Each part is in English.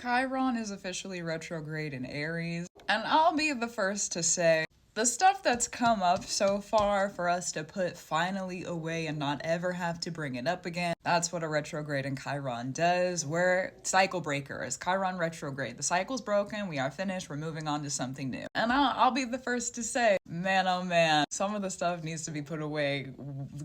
Chiron is officially retrograde in Aries, and I'll be the first to say the stuff that's come up so far for us to put finally away and not ever have to bring it up again. That's what a retrograde in Chiron does. We're cycle breakers. Chiron retrograde. The cycle's broken. We are finished. We're moving on to something new. And I'll be the first to say, man, oh man, some of the stuff needs to be put away.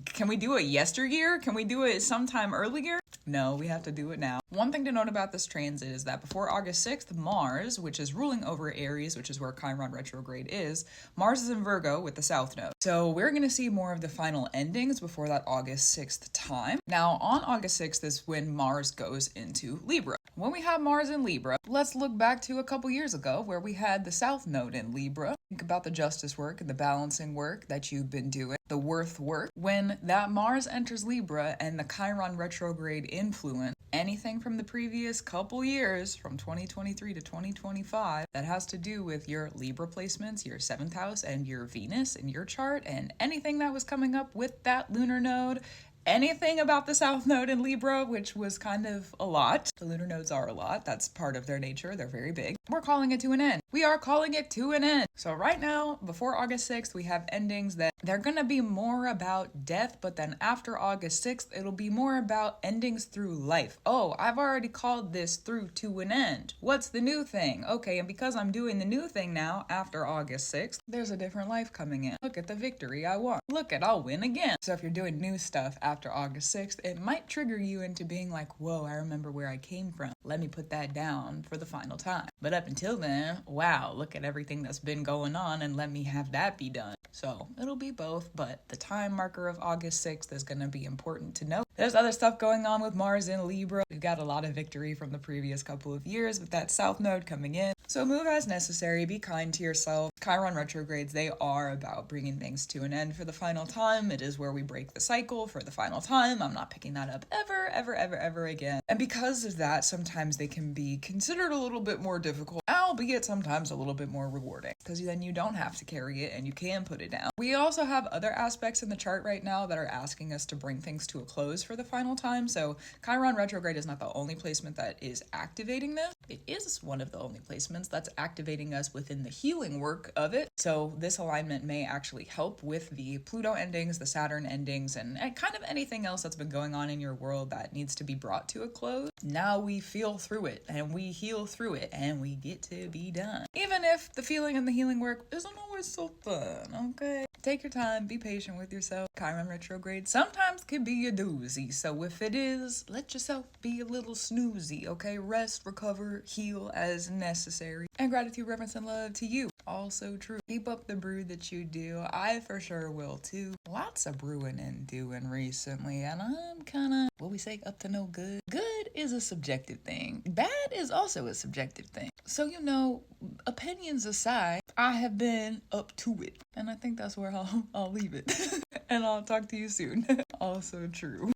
Can we do it yesteryear? Can we do it sometime earlier? No, we have to do it now. One thing to note about this transit is that before August 6th, Mars, which is ruling over Aries, which is where Chiron retrograde is, Mars is in Virgo with the South Node. So we're going to see more of the final endings before that August 6th time. Now, on August 6th is when Mars goes into Libra. When we have Mars in Libra, let's look back to a couple years ago where we had the South Node in Libra. Think about the justice work and the balancing work that you've been doing, the worth work. When that Mars enters Libra and the Chiron retrograde influence, anything from the previous couple years, from 2023 to 2025, that has to do with your Libra placements, your 7th house, and your Venus in your chart, and anything that was coming up with that lunar node, anything about the South Node in Libra, which was kind of a lot. The lunar nodes are a lot. That's part of their nature. They're very big. We're calling it to an end. We are calling it to an end. So right now, before August 6th, we have endings that they're going to be more about death, but then after August 6th, it'll be more about endings through life. Oh, I've already called this through to an end. What's the new thing? Okay, and because I'm doing the new thing now, after August 6th, there's a different life coming in. Look at the victory I won. Look at, I'll win again. So if you're doing new stuff after August 6th, it might trigger you into being like, whoa, I remember where I came from. Let me put that down for the final time. But up until then, wow, look at everything that's been going on and let me have that be done. So it'll be both, but the time marker of August 6th is going to be important to note. There's other stuff going on with Mars in Libra. We've got a lot of victory from the previous couple of years with that South Node coming in. So move as necessary, be kind to yourself. Chiron retrogrades, they are about bringing things to an end for the final time. It is where we break the cycle for the final time. I'm not picking that up ever again. And because of that, sometimes they can be considered a little bit more difficult, albeit sometimes a little bit more rewarding, because then you don't have to carry it and you can put it down. We also have other aspects in the chart right now that are asking us to bring things to a close for the final time. So Chiron retrograde is not the only placement that is activating this. It is one of the only placements that's activating us within the healing work of it. So this alignment may actually help with the Pluto endings, the Saturn endings, and kind of anything else that's been going on in your world that needs to be brought to a close. Now we feel through it and we heal through it and we get to be done. Even if the feeling and the healing work isn't always so fun, okay? Take your time, be patient with yourself. Chiron retrograde sometimes can be a doozy, so if it is, let yourself be a little snoozy, okay? Rest, recover, heal as necessary. And gratitude, reverence, and love to you. Also true. Keep up the brew that you do. I for sure will too. Lots of brewing and doing recently, and I'm kinda, what we say, up to no good. Good is a subjective thing. Bad is also a subjective thing. So, opinions aside, I have been up to it. And I think that's where I'll leave it. And I'll talk to you soon. Also true.